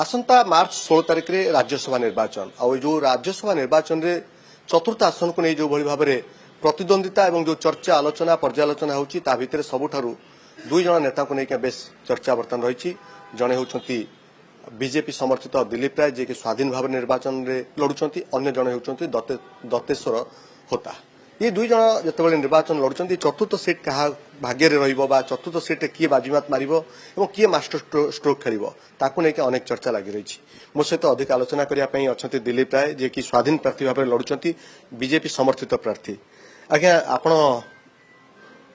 आसंता मार्च 16 तारिख रे राज्यसभा निर्वाचन आ जो राज्यसभा निर्वाचन रे चतुर्थ आसन को नहीं जो भली भाव में प्रतिद्वंदिता और जो चर्चा आलोचना पर्यालोचना होची ता भितर सबुठारु दुई जन नेता को लेकर बेस चर्चा बर्तमान रही जड़े होती बीजेपी समर्थित दिलीप राय जे कि स्वाधीन भाव निर्वाचन रे लड़ुंट अन्य जड़े होती दत्तेश्वर होता ये दुई जन जिते निर्वाचन लड़ुंट चतुर्थ सीट क्या भाग्य रहा चतुर्थ सीट किए बाजीमात मार किए मास्टर स्ट्रोक खेल ताकू नहीं अनेक चर्चा लगी रही मो सहित अधिक आलोचना करने अच्छा दिलीप राय जे कि स्वाधीन प्रार्थी भाव में लड़ुंट बीजेपी समर्थित प्रार्थी आज्ञा आपण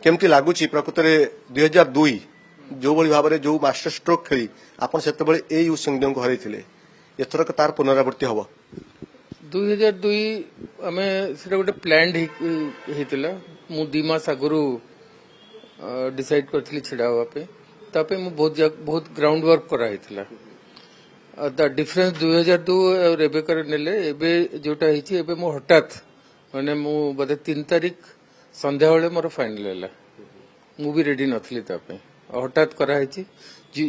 केमती लगुच प्रकृत में 2002 जो भली भाव में जो मास्टर स्ट्रोक खेली आपड़ से यू सिंहदेव को हरई एथरक तार पुनरावृत्ति हम 2002 आम से गोटे प्लान होता मु 2 मास आगु डिसाइड करी छिड़ा हाँपे मु बहुत ग्राउंड वर्क कराई डिफरेन्स 2002 और एबेकर नेले एबे जोटा होती एबे मु हठात माने मु बोधे 3 तारिख संध्या बेले मोर फाइनल है मु भी रेडी नथली हठात कराई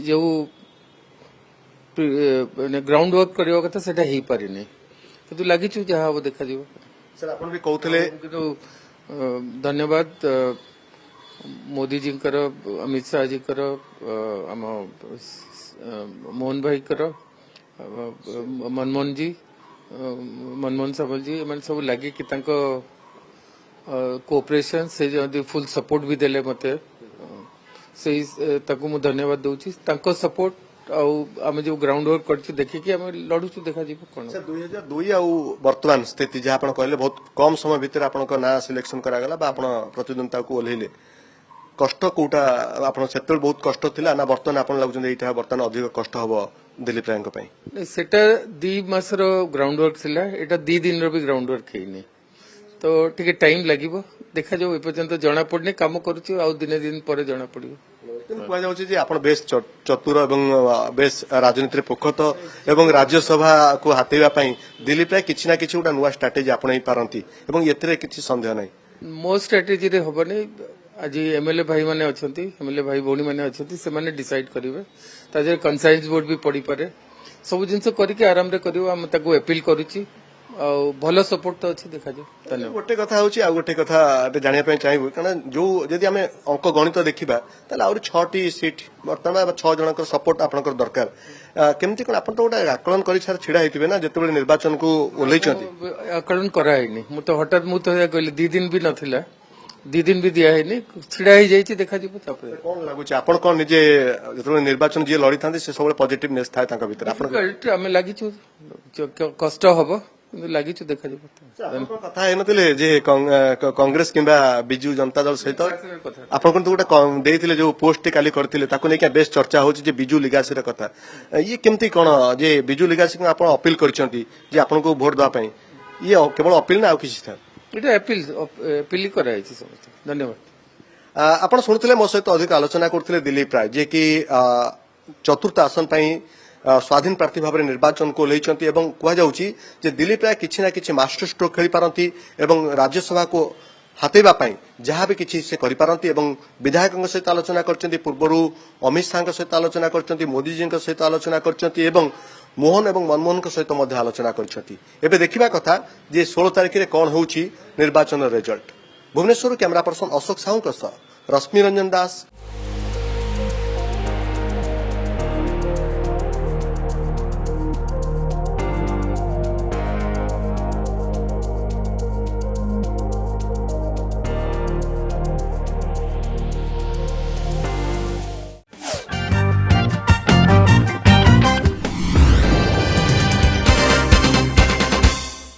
जो ग्राउंड वर्क करवा कथा सेटा हो पारिनी तो लगी जहाँ हम देखा सर आप भी कहते धन्यवाद मोदी जी अमित शाह जी आम मोहन भाई मनमोहन जी मनमोहन सावल जी मैंने सब लगे कि कोऑपरेशन से जो फुल सपोर्ट भी देले मते से ताकू मु धन्यवाद दूची तांको सपोर्ट आम जो ग्राउंड वर्क कर देखिकी आम लड़ू देखा कौन 2002 आ वर्तमान स्थिति जहाँ आप कहले बहुत कम समय भितर आपण ना सिलेक्शन करागला प्रतिद्वंदिता को ओह्लैले कष्ट कौटा आप बहुत कष्ट थिला ना बर्तमान आप लगुन यहाँ बर्तमान अधिक कष्ट हम दिलीप राय सेटा 2 मासर ग्राउंड वर्क थिला एटा 2 दिन रो भी ग्राउंड वर्क हेनी तो टिके टाइम लागिबो देखा जाओ एपर्यंत जना पड़ने काम करूची आ दिने दिन पर जना पड़िबो कह बेस चतुर एवं बेस राजनीति पोखत एवं राज्यसभा को हाथेवा दिलीप राय किसी ना किसी गोटे नुआ स्ट्राटेजी आपणाई पारती एवं किसी सन्देह ना मो स्ट्राटेजी रे हबनी आज एमएलए भाई माने अछंती एमएलए भाई भौणी माने अछंती से माने डिसाइड करिवे ताजे कंसाइंस बोर्ड भी पड़ी पारे सब जिनस करके आराम रे करियो हम ताको अपील करूची भल सपोर्ट तो अच्छी देखा जाए गोटे कथा हूँ आ गोटे कथा जानापी चाहिए कारण जो जदि आम अंक गणित देखा आहरी 6टी सीट बर्तमान 6 जन सपोर्ट आप दरकार केमती कौन आप गोटे आकलन कर छिड़ा होते ना जो निर्वाचन को ओह्लैंट आकलन कराइनी मु तो हठात मु तो कहली 2 दिन भी नथिला 2 दिन भी दिया है छिड़ा हो जाइए देखा कौन लगुच आप कौन निजे जो निर्वाचन जी लड़ी था से सब पॉजिटिवनेस था भर आम लगी कष्ट हम लगी देखा कथा जे कांग्रेस किंबा बिजू जनता दल सहित आप गोटे जो पोस्ट काली करते बेस चर्चा हो बिजू लिगासी कथा ये केमती कौन जे बिजू लिगासी आप अपील कर भोट देवाई ये केवल अपील ना किसी था ये अपील कराई धन्यवाद आप शुणुते मो सहित अधिक आलोचना करते दिलीप राय जे कि चतुर्थ आसन स्वाधीन प्रार्थी भाव में निर्वाचन को ओह्लैंट कहुचे दिलीप राय किसी ना कि मास्टर स्ट्रोक खेली पारती राज्यसभा को हाथेवा जहाँ भी किसी से करिपारती विधायकों सहित आलोचना करछंती पूर्वर अमित शाह सहित आलोचना करछंती मोदी जी सहित आलोचना करछंती मोहन और मनमोहन सहित आलोचना करछंती एबे देखिबा कथा जे 16 तारिख में कौन होउची निर्वाचन result Bhubaneswar camera person Ashok Sahu Rashmi Ranjan दास।